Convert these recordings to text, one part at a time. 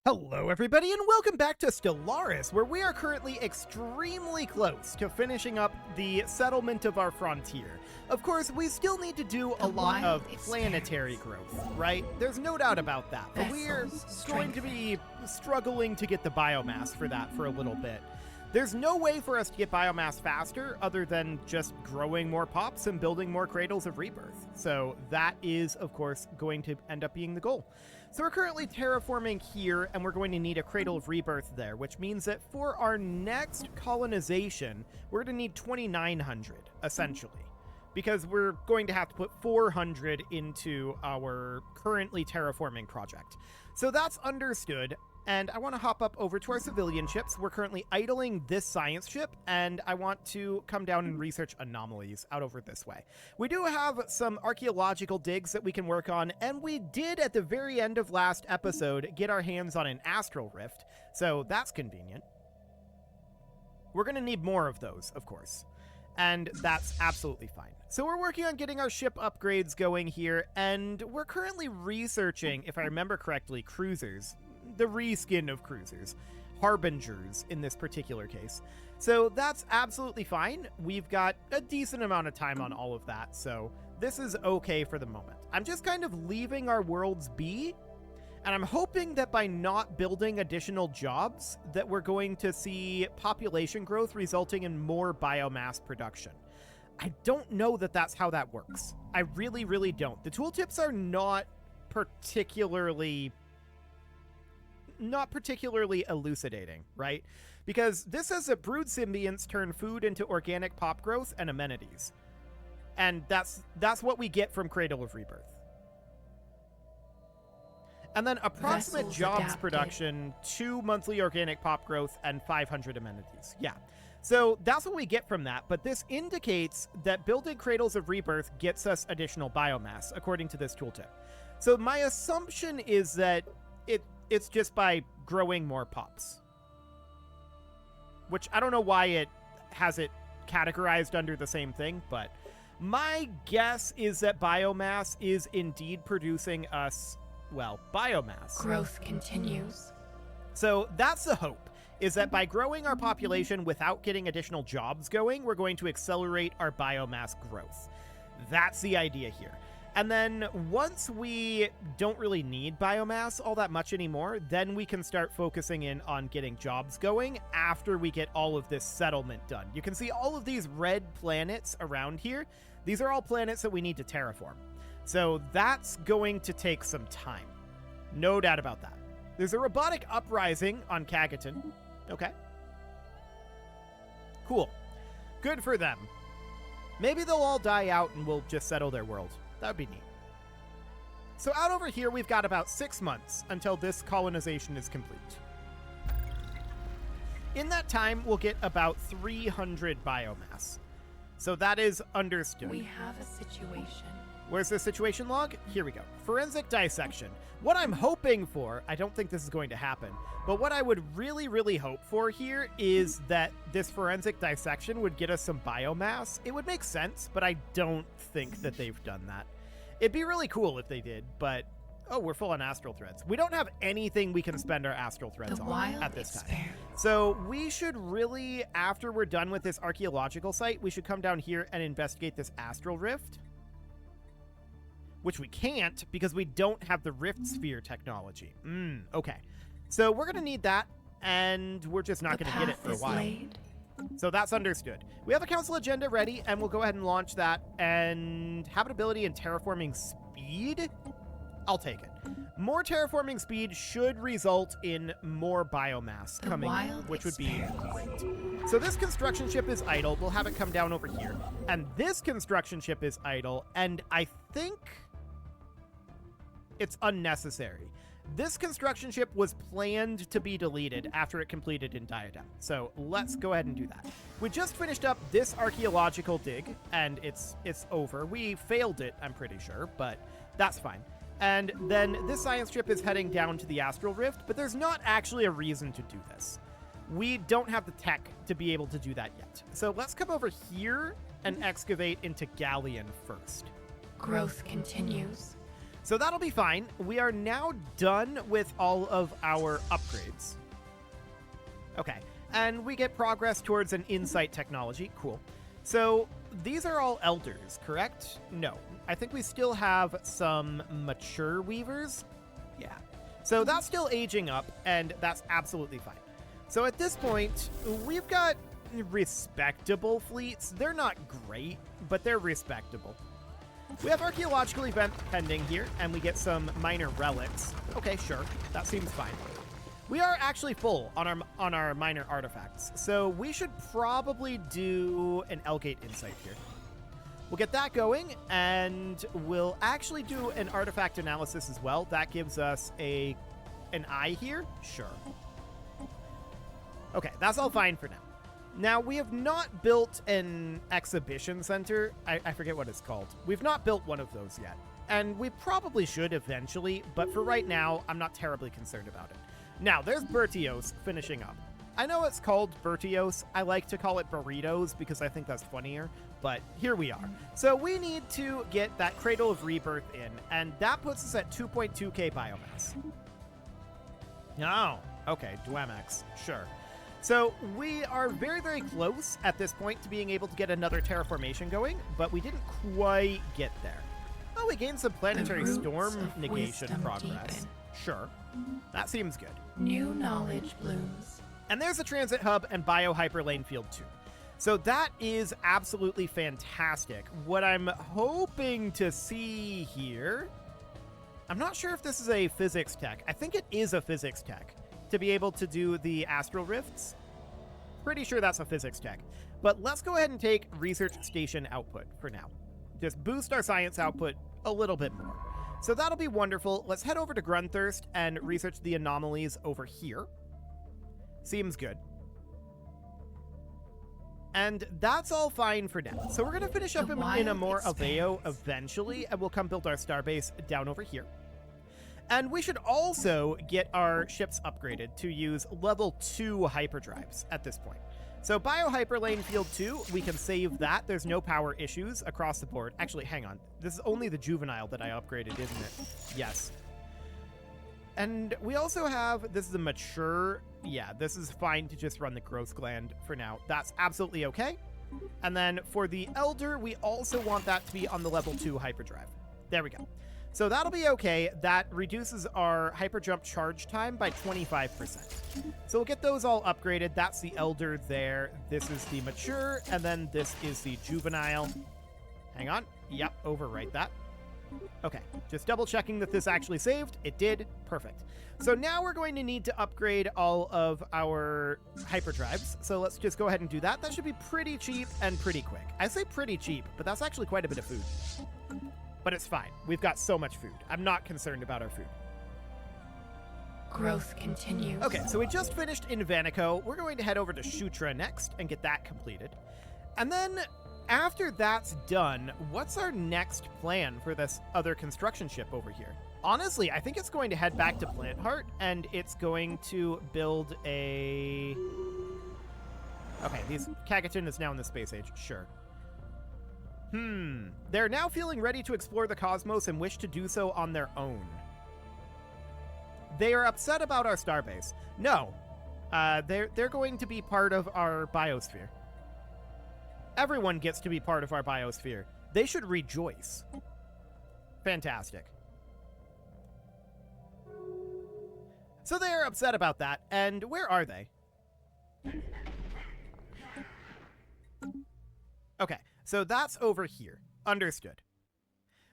Hello everybody and welcome back to Stellaris, where we are currently extremely close to finishing up the settlement of our frontier. Of course, we still need to do a lot of planetary growth, right? There's no doubt about that, but we're going to be struggling to get the biomass for that for a little bit. There's no way for us to get biomass faster other than just growing more pops and building more cradles of rebirth. So that is, of course, going to end up being the goal. So we're currently terraforming here, and we're going to need a cradle of rebirth there, which means that for our next colonization, we're going to need 2,900, essentially, because we're going to have to put 400 into our currently terraforming project. So that's understood. And I want to hop up over to our civilian ships. We're currently idling this science ship, and I want to come down and research anomalies out over this way. We do have some archaeological digs that we can work on, and we did at the very end of last episode get our hands on an astral rift, so that's convenient. We're going to need more of those, of course, and that's absolutely fine. So we're working on getting our ship upgrades going here, and we're currently researching, if I remember correctly, cruisers. The reskin of cruisers, harbingers in this particular case. So that's absolutely fine. We've got a decent amount of time on all of that, so this is okay for the moment. I'm just kind of leaving our worlds be, and I'm hoping that by not building additional jobs that we're going to see population growth resulting in more biomass production. I don't know that that's how that works. I really, really don't. The tooltips are not particularly elucidating, right? Because this says that brood symbionts turn food into organic pop growth and amenities. And that's what we get from Cradle of Rebirth. And then approximate jobs production, 2 monthly organic pop growth, and 500 amenities. Yeah. So that's what we get from that, but this indicates that building Cradles of Rebirth gets us additional biomass, according to this tooltip. So my assumption is that it's just by growing more pops. Which I don't know why it has it categorized under the same thing, but my guess is that biomass is indeed producing us, well, biomass. Growth continues. So that's the hope, is that by growing our population without getting additional jobs going, we're going to accelerate our biomass growth. That's the idea here. And then once we don't really need biomass all that much anymore, then we can start focusing in on getting jobs going after we get all of this settlement done. You can see all of these red planets around here. These are all planets that we need to terraform. So that's going to take some time. No doubt about that. There's a robotic uprising on Kagaton. Okay. Cool. Good for them. Maybe they'll all die out and we'll just settle their world. That would be neat. So out over here, we've got about 6 months until this colonization is complete. In that time, we'll get about 300 biomass. So that is understood. We have a situation. Where's the situation log? Here we go. Forensic dissection. What I'm hoping for, I don't think this is going to happen, but what I would really, really hope for here is that this forensic dissection would get us some biomass. It would make sense, but I don't think that they've done that. It'd be really cool if they did, but oh, we're full on astral threads. We don't have anything we can spend our astral threads on at this time. So we should really, after we're done with this archaeological site, we should come down here and investigate this astral rift. Which we can't because we don't have the Rift Sphere technology. Okay. So we're going to need that, and we're just not going to get it for a while. So that's understood. We have a council agenda ready, and we'll go ahead and launch that. And habitability and terraforming speed? I'll take it. More terraforming speed should result in more biomass coming in, which would be great. So this construction ship is idle. We'll have it come down over here. And this construction ship is idle, and I think it's unnecessary. This construction ship was planned to be deleted after it completed in Diadem. So let's go ahead and do that. We just finished up this archaeological dig, and it's over. We failed it, I'm pretty sure, but that's fine. And then this science ship is heading down to the Astral Rift, but there's not actually a reason to do this. We don't have the tech to be able to do that yet. So let's come over here and excavate into Galleon first. Growth continues. So that'll be fine. We are now done with all of our upgrades. Okay, and we get progress towards an insight technology. Cool. So these are all elders, correct? No. I think we still have some mature weavers. Yeah. So that's still aging up, and that's absolutely fine. So at this point, we've got respectable fleets. They're not great, but they're respectable. We have archaeological event pending here, and we get some minor relics. Okay, sure. That seems fine. We are actually full on our minor artifacts, so we should probably do an Elgate Insight here. We'll get that going, and we'll actually do an artifact analysis as well. That gives us an eye here. Sure. Okay, that's all fine for now. Now, we have not built an exhibition center. I forget what it's called. We've not built one of those yet. And we probably should eventually, but for right now, I'm not terribly concerned about it. Now, there's Bertios finishing up. I know it's called Bertios. I like to call it Burritos because I think that's funnier, but here we are. So we need to get that Cradle of Rebirth in, and that puts us at 2.2k biomass. Oh, okay, Dwemex, sure. So we are very, very close at this point to being able to get another terraformation going, but we didn't quite get there. Oh, we gained some planetary storm negation progress. Deepen. Sure. That seems good. New knowledge blooms. And there's a transit hub and bio hyperlane field too. So that is absolutely fantastic. What I'm hoping to see here, I'm not sure if this is a physics tech. I think it is a physics tech to be able to do the astral rifts. Pretty sure that's a physics tech. But let's go ahead and take research station output for now. Just boost our science output a little bit more. So that'll be wonderful. Let's head over to Grunthirst and research the anomalies over here. Seems good. And that's all fine for now. So we're going to finish up in a more Aveo eventually, and we'll come build our starbase down over here. And we should also get our ships upgraded to use level 2 hyperdrives at this point. So Bio Hyperlane Field 2, we can save that. There's no power issues across the board. Actually, hang on. This is only the Juvenile that I upgraded, isn't it? Yes. And we also have, this is a mature, yeah, this is fine to just run the growth gland for now. That's absolutely okay. And then for the Elder, we also want that to be on the level 2 hyperdrive. There we go. So that'll be okay. That reduces our hyperjump charge time by 25%. So we'll get those all upgraded. That's the Elder there. This is the Mature, and then this is the Juvenile. Hang on. Yep, overwrite that. Okay, just double checking that this actually saved. It did. Perfect. So now we're going to need to upgrade all of our hyperdrives. So let's just go ahead and do that. That should be pretty cheap and pretty quick. I say pretty cheap, but that's actually quite a bit of food. But it's fine. We've got so much food. I'm not concerned about our food. Growth continues. Okay, so we just finished in Vanico. We're going to head over to Shutra next and get that completed. And then after that's done, what's our next plan for this other construction ship over here? Honestly, I think it's going to head back to Plant Heart, and it's going to build a... Okay, Kagatin is now in the space age. Sure. They're now feeling ready to explore the cosmos and wish to do so on their own. They are upset about our starbase. No, they're going to be part of our biosphere. Everyone gets to be part of our biosphere. They should rejoice. Fantastic. So they're upset about that, and where are they? Okay. So that's over here. Understood.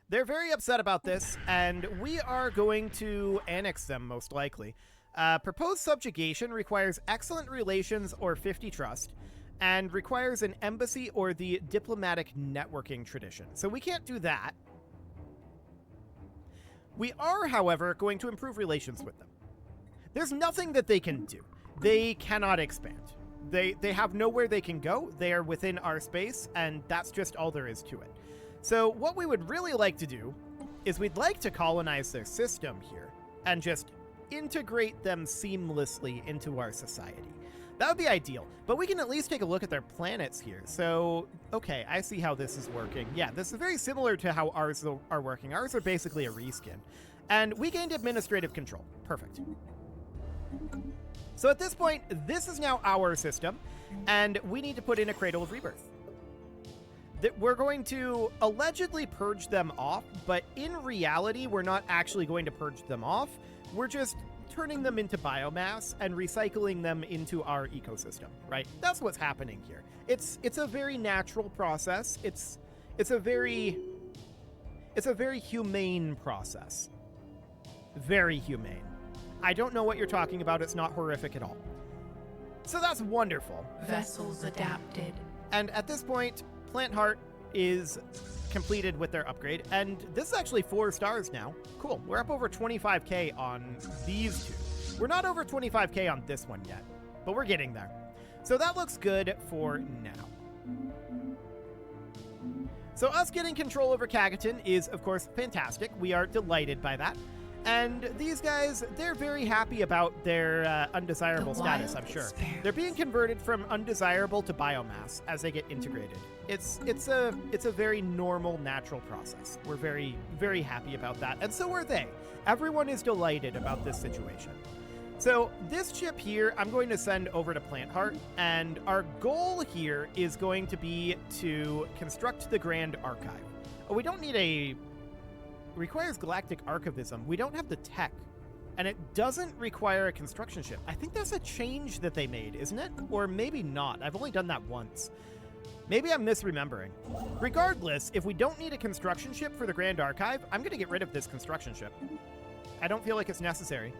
They're very upset about this, and we are going to annex them, most likely. Proposed subjugation requires excellent relations or 50 trust, and requires an embassy or the diplomatic networking tradition. So we can't do that. We are, however, going to improve relations with them. There's nothing that they can do. They cannot expand. They have nowhere they can go. They are within our space, and that's just all there is to it. So what we would really like to do is we'd like to colonize their system here and just integrate them seamlessly into our society. That would be ideal, but we can at least take a look at their planets here. So, okay, I see how this is working. Yeah, this is very similar to how ours are working. Ours are basically a reskin. And we gained administrative control. Perfect. So at this point, this is now our system, and we need to put in a Cradle of Rebirth. That we're going to allegedly purge them off, but in reality, we're not actually going to purge them off. We're just turning them into biomass and recycling them into our ecosystem, right? That's what's happening here. It's a very natural process. It's a very humane process. Very humane. I don't know what you're talking about. It's not horrific at all. So that's wonderful. Vessels adapted. And at this point, Plant Heart is completed with their upgrade, and this is actually 4 stars now. Cool. We're up over 25k on these two. We're not over 25k on this one yet, but we're getting there. So that looks good for now. So us getting control over Kagaton is, of course, fantastic. We are delighted by that. And these guys, they're very happy about their undesirable status, I'm sure. They're being converted from undesirable to biomass as they get integrated. It's a very normal, natural process. We're very, very happy about that, and so are they. Everyone is delighted about this situation. So this chip here, I'm going to send over to Plant Heart, and our goal here is going to be to construct the Grand Archive. Oh, we don't need a... requires galactic archivism. We don't have the tech, and it doesn't require a construction ship. I think that's a change that they made, isn't it? Or maybe not. I've only done that once. Maybe I'm misremembering. Regardless, if we don't need a construction ship for the Grand Archive, I'm going to get rid of this construction ship. I don't feel like it's necessary.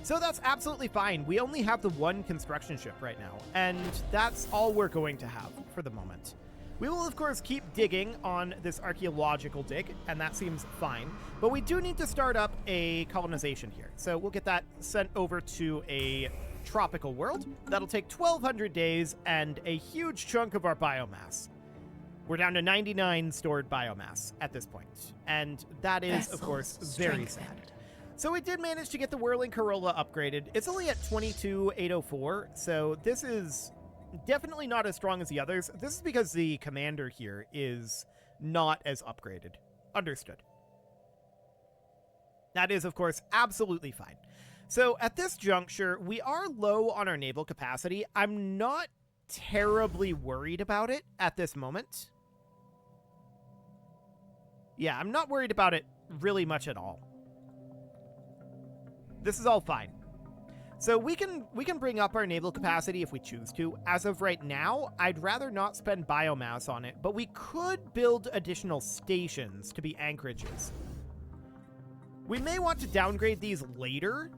So that's absolutely fine. We only have the one construction ship right now, and that's all we're going to have for the moment. We will, of course, keep digging on this archaeological dig, and that seems fine. But we do need to start up a colonization here. So we'll get that sent over to a tropical world. That'll take 1,200 days and a huge chunk of our biomass. We're down to 99 stored biomass at this point. And that is, of course, very sad. So we did manage to get the Whirling Corolla upgraded. It's only at 22,804, so this is... definitely not as strong as the others. This is because the commander here is not as upgraded. Understood. That is, of course, absolutely fine. So at this juncture, we are low on our naval capacity. I'm not terribly worried about it at this moment. Yeah, I'm not worried about it really much at all. This is all fine. So we can bring up our naval capacity if we choose to. As of right now, I'd rather not spend biomass on it, but we could build additional stations to be anchorages. We may want to downgrade these later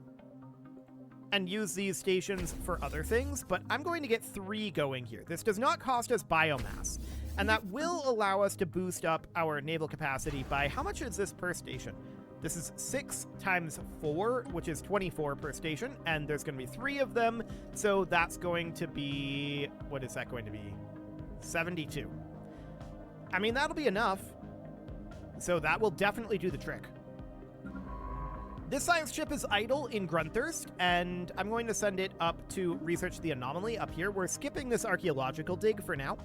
and use these stations for other things, but I'm going to get 3 going here. This does not cost us biomass, and that will allow us to boost up our naval capacity by, how much is this per station? This is 6 times 4, which is 24 per station, and there's going to be 3 of them, so that's going to be... what is that going to be? 72. I mean, that'll be enough. So that will definitely do the trick. This science ship is idle in Grunthurst, and I'm going to send it up to research the anomaly up here. We're skipping this archaeological dig for now,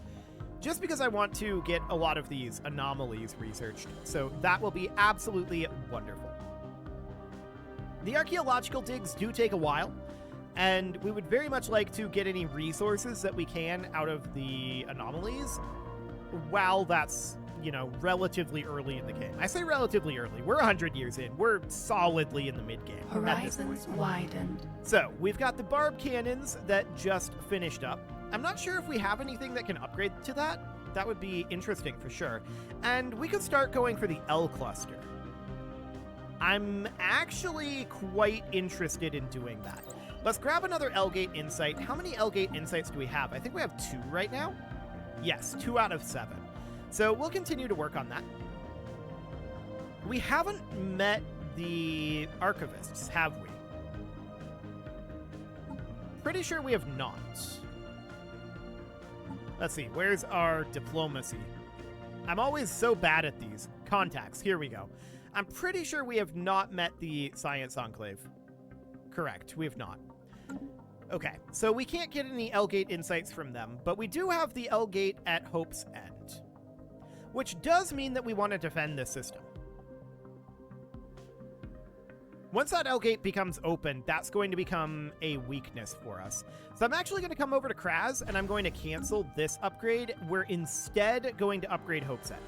just because I want to get a lot of these anomalies researched. So that will be absolutely wonderful. The archaeological digs do take a while, and we would very much like to get any resources that we can out of the anomalies while that's, you know, relatively early in the game. I say relatively early. We're 100 years in. We're solidly in the mid-game. Horizons widened. So we've got the barb cannons that just finished up. I'm not sure if we have anything that can upgrade to that. That would be interesting for sure. And we could start going for the L cluster. I'm actually quite interested in doing that. Let's grab another L-Gate Insight. How many L-Gate Insights do we have? I think we have 2 right now. Yes, 2 out of 7. So we'll continue to work on that. We haven't met the archivists, have we? Pretty sure we have not. Let's see, where's our diplomacy? I'm always so bad at these. Contacts, here we go. I'm pretty sure we have not met the Science Enclave. Correct, we have not. Okay, so we can't get any L-Gate insights from them, but we do have the L-Gate at Hope's End, which does mean that we want to defend this system. Once that L-Gate becomes open, that's going to become a weakness for us. So I'm actually going to come over to Kraz, and I'm going to cancel this upgrade. We're instead going to upgrade Hope's End.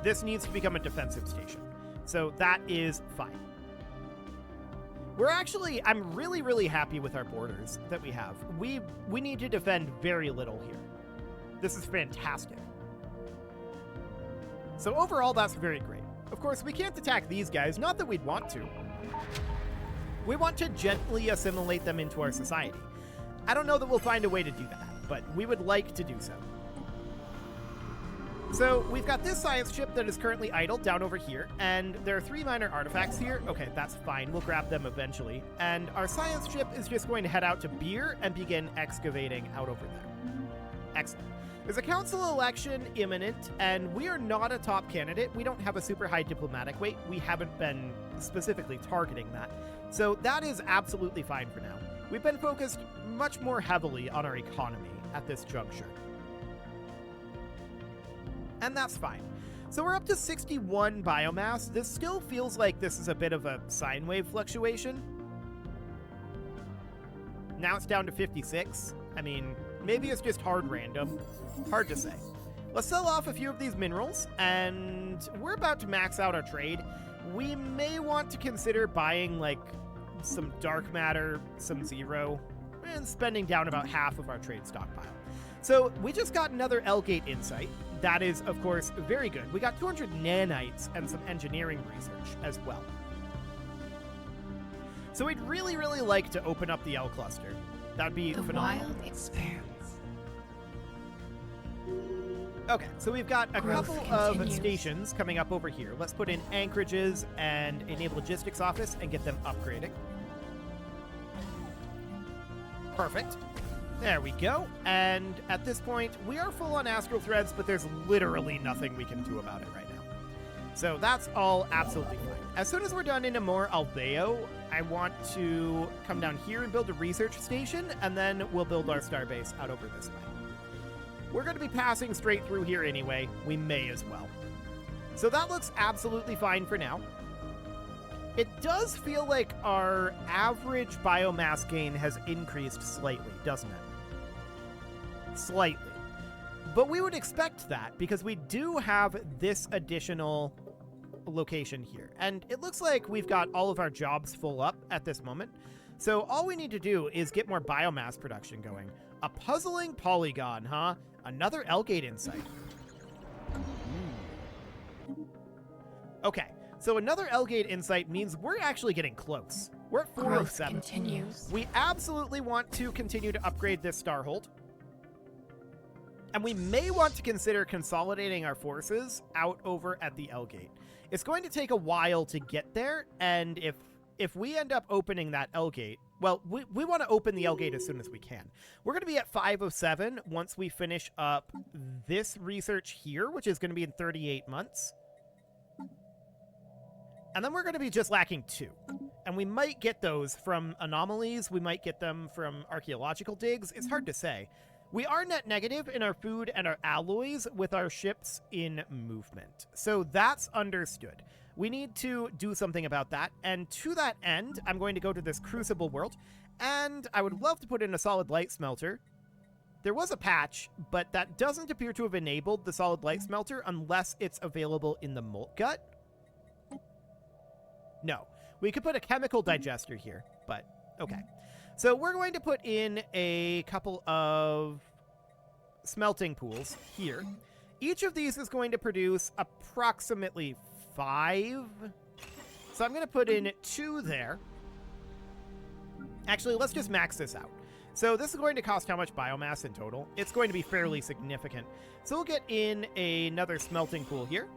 This needs to become a defensive station, so that is fine. I'm really, really happy with our borders that we have. We need to defend very little here. This is fantastic. So overall, that's very great. Of course, we can't attack these guys, not that we'd want to. We want to gently assimilate them into our society. I don't know that we'll find a way to do that, but we would like to do so. So we've got this science ship that is currently idle down over here, and there are 3 minor artifacts here. Okay, that's fine. We'll grab them eventually. And our science ship is just going to head out to Beer and begin excavating out over there. Excellent. There's a council election imminent, and we are not a top candidate. We don't have a super high diplomatic weight. We haven't been specifically targeting that. So that is absolutely fine for now. We've been focused much more heavily on our economy at this juncture. And that's fine. So we're up to 61 biomass. This still feels like this is a bit of a sine wave fluctuation. Now it's down to 56. I mean, maybe it's just hard random. Hard to say. Let's sell off a few of these minerals, and we're about to max out our trade. We may want to consider buying, like, some dark matter, some zero, and spending down about half of our trade stockpile. So we just got another L-Gate insight. That is, of course, very good. We got 200 nanites and some engineering research as well. So we'd really, really like to open up the L cluster. That'd be phenomenal. The wild expands. Okay, so we've got a Growth couple of continues. stations coming up over here. Let's put in anchorages and a naval logistics office and get them upgrading. Perfect. There we go. And at this point, we are full on astral threads, but there's literally nothing we can do about it right now. So that's all absolutely fine. As soon as we're done in Amor Alveo, I want to come down here and build a research station, and then we'll build our starbase out over this way. We're going to be passing straight through here anyway. We may as well. So that looks absolutely fine for now. It does feel like our average biomass gain has increased slightly, doesn't it? Slightly. But we would expect that because we do have this additional location here. And it looks like we've got all of our jobs full up at this moment. So all we need to do is get more biomass production going. A puzzling polygon, huh? Another L-Gate insight. Okay, so another L-Gate insight means we're actually getting close. We're at 407. Growth continues. We absolutely want to continue to upgrade this Starhold. And we may want to consider consolidating our forces out over at the L-Gate. It's going to take a while to get there, and if we end up opening that L-Gate, well, we want to open the L-Gate as soon as we can. We're going to be at 507 once we finish up this research here, which is going to be in 38 months. And then we're going to be just lacking 2. And we might get those from anomalies. We might get them from archaeological digs. It's hard to say. We are net negative in our food and our alloys with our ships in movement. So that's understood. We need to do something about that. And to that end, I'm going to go to this Crucible world. And I would love to put in a solid light smelter. There was a patch, but that doesn't appear to have enabled the solid light smelter unless it's available in the Molt Gut. No. We could put a chemical digester here, but okay. So we're going to put in a couple of smelting pools here. Each of these is going to produce approximately 5. So I'm going to put in 2 there. Actually, let's just max this out. So this is going to cost how much biomass in total? It's going to be fairly significant. So we'll get in another smelting pool here.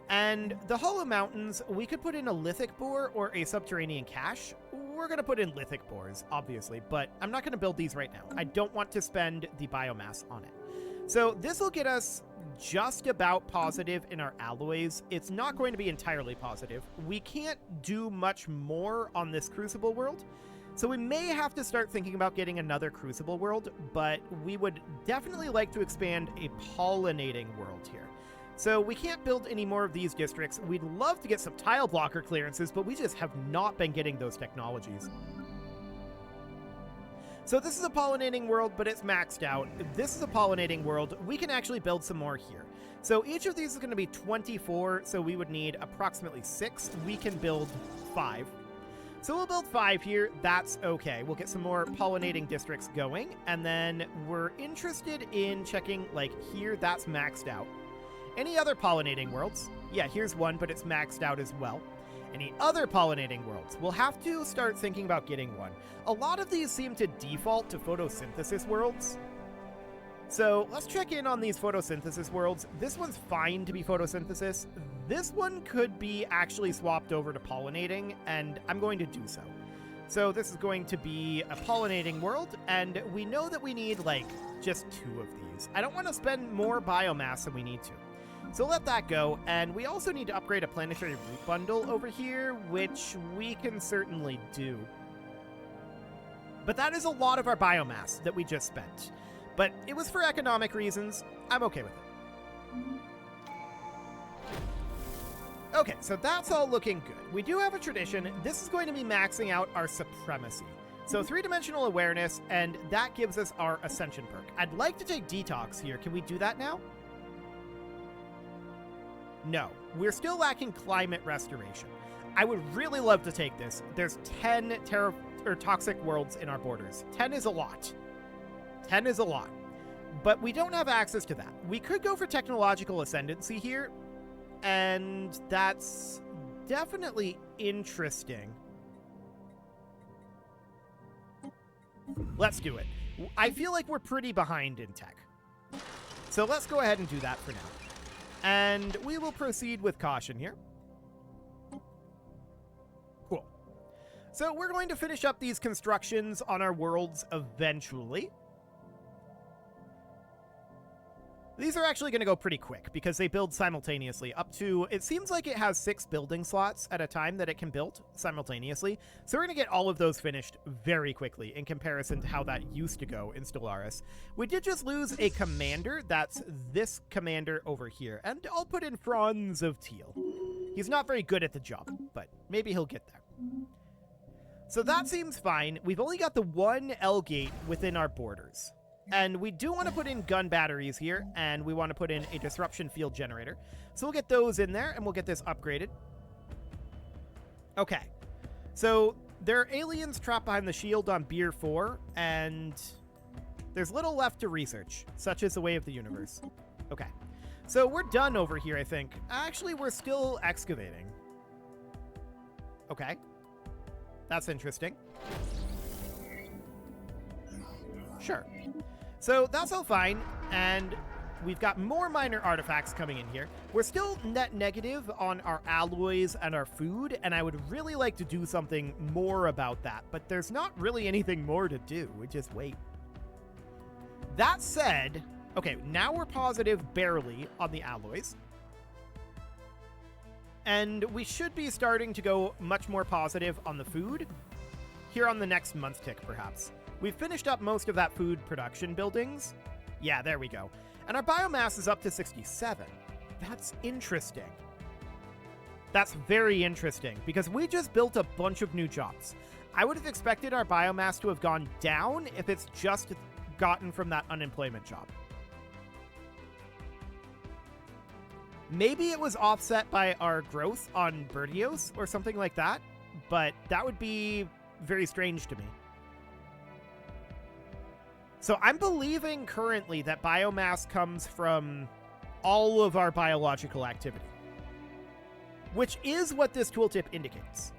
And the Hollow Mountains, we could put in a lithic bore or a subterranean cache. We're going to put in lithic bores, obviously, but I'm not going to build these right now. I don't want to spend the biomass on it. So this will get us just about positive in our alloys. It's not going to be entirely positive. We can't do much more on this Crucible world, so we may have to start thinking about getting another Crucible world, but we would definitely like to expand a pollinating world here. So we can't build any more of these districts. We'd love to get some tile blocker clearances, but we just have not been getting those technologies. So this is a pollinating world, but it's maxed out. This is a pollinating world. We can actually build some more here. So each of these is going to be 24, so we would need approximately 6. We can build 5. So we'll build 5 here. That's okay. We'll get some more pollinating districts going, and then we're interested in checking, like, here, that's maxed out. Any other pollinating worlds? Yeah, here's one, but it's maxed out as well. Any other pollinating worlds? We'll have to start thinking about getting one. A lot of these seem to default to photosynthesis worlds. So let's check in on these photosynthesis worlds. This one's fine to be photosynthesis. This one could be actually swapped over to pollinating, and I'm going to do so. So this is going to be a pollinating world, and we know that we need, like, just 2 of these. I don't want to spend more biomass than we need to. So let that go, and we also need to upgrade a planetary root bundle over here, which we can certainly do. But that is a lot of our biomass that we just spent. But it was for economic reasons. I'm okay with it. Okay, so that's all looking good. We do have a tradition. This is going to be maxing out our supremacy. So 3-dimensional awareness, and that gives us our ascension perk. I'd like to take detox here. Can we do that now? No, we're still lacking climate restoration. I would really love to take this. There's 10 toxic worlds in our borders. 10 is a lot. 10 is a lot. But we don't have access to that. We could go for technological ascendancy here, and that's definitely interesting. Let's do it. I feel like we're pretty behind in tech. So let's go ahead and do that for now. And we will proceed with caution here. Cool. So we're going to finish up these constructions on our worlds eventually. These are actually going to go pretty quick because they build simultaneously up to, it seems like it has 6 building slots at a time that it can build simultaneously. So we're going to get all of those finished very quickly in comparison to how that used to go in Stellaris. We did just lose a commander. That's this commander over here. And I'll put in Franz of Teal. He's not very good at the job, but maybe he'll get there. So that seems fine. We've only got the 1 L gate within our borders. And we do want to put in gun batteries here, and we want to put in a disruption field generator. So we'll get those in there, and we'll get this upgraded. Okay. So there are aliens trapped behind the shield on Beer 4, and there's little left to research, such as the way of the universe. Okay. So we're done over here, I think. Actually, we're still excavating. Okay. That's interesting. Sure. So that's all fine, and we've got more minor artifacts coming in here. We're still net negative on our alloys and our food, and I would really like to do something more about that, but there's not really anything more to do. We just wait. That said, okay, now we're positive barely on the alloys. And we should be starting to go much more positive on the food here on the next month tick, perhaps. We've finished up most of that food production buildings. Yeah, there we go. And our biomass is up to 67. That's interesting. That's very interesting, because we just built a bunch of new jobs. I would have expected our biomass to have gone down if it's just gotten from that unemployment job. Maybe it was offset by our growth on Birdios or something like that, but that would be very strange to me. So I'm believing currently that biomass comes from all of our biological activity, which is what this tooltip indicates.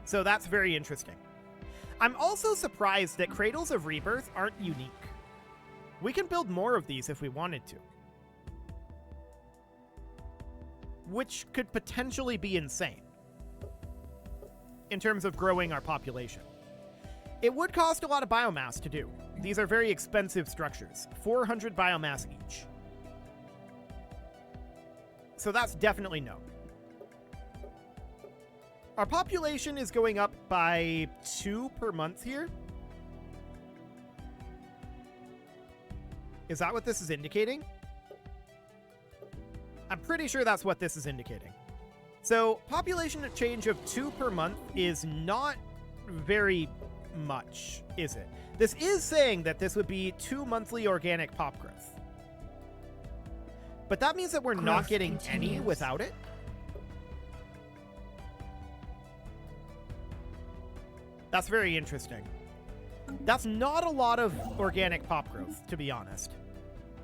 So that's very interesting. I'm also surprised that Cradles of Rebirth aren't unique. We can build more of these if we wanted to, which could potentially be insane in terms of growing our population. It would cost a lot of biomass to do. These are very expensive structures. 400 biomass each. So that's definitely no. Our population is going up by 2 per month here. Is that what this is indicating? I'm pretty sure that's what this is indicating. So population change of 2 per month is not very much, is it? This is saying that this would be 2 monthly organic pop growth. But that means that we're not getting any without it. That's very interesting. That's not a lot of organic pop growth, to be honest.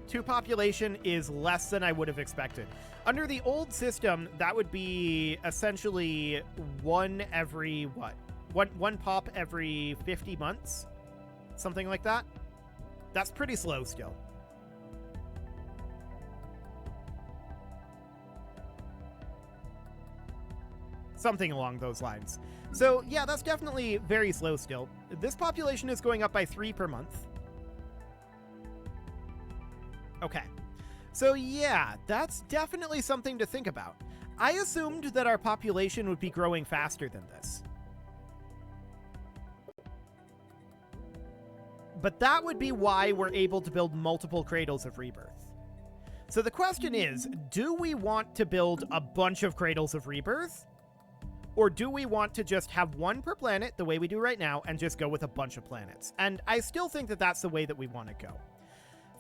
2 population is less than I would have expected. Under the old system, that would be essentially one every, what? One pop every 50 months? Something like that? That's pretty slow still. Something along those lines. So yeah, that's definitely very slow still. This population is going up by 3 per month. Okay. So yeah, that's definitely something to think about. I assumed that our population would be growing faster than this. But that would be why we're able to build multiple Cradles of Rebirth. So the question is, do we want to build a bunch of Cradles of Rebirth? Or do we want to just have one per planet, the way we do right now, and just go with a bunch of planets? And I still think that that's the way that we want to go.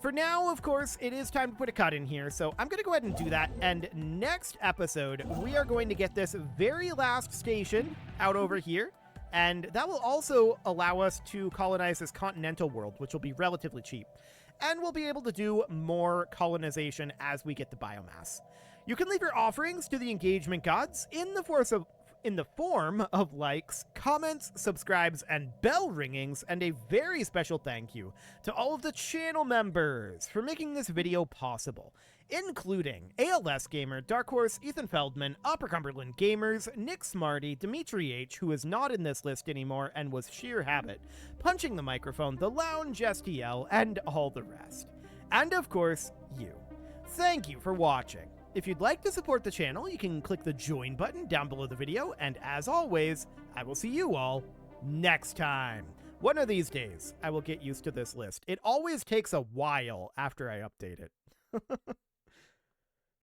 For now, of course, it is time to put a cut in here, so I'm going to go ahead and do that, and next episode, we are going to get this very last station out over here, and that will also allow us to colonize this continental world, which will be relatively cheap. And we'll be able to do more colonization as we get the biomass. You can leave your offerings to the engagement gods in the form of likes, comments, subscribes, and bell ringings, and a very special thank you to all of the channel members for making this video possible, including ALS Gamer, Dark Horse, Ethan Feldman, Upper Cumberland Gamers, Nick Smarty, Dimitri H, who is not in this list anymore and was sheer habit, Punching the Microphone, The Lounge STL, and all the rest. And of course, you. Thank you for watching. If you'd like to support the channel, you can click the join button down below the video, and as always, I will see you all next time. One of these days, I will get used to this list. It always takes a while after I update it.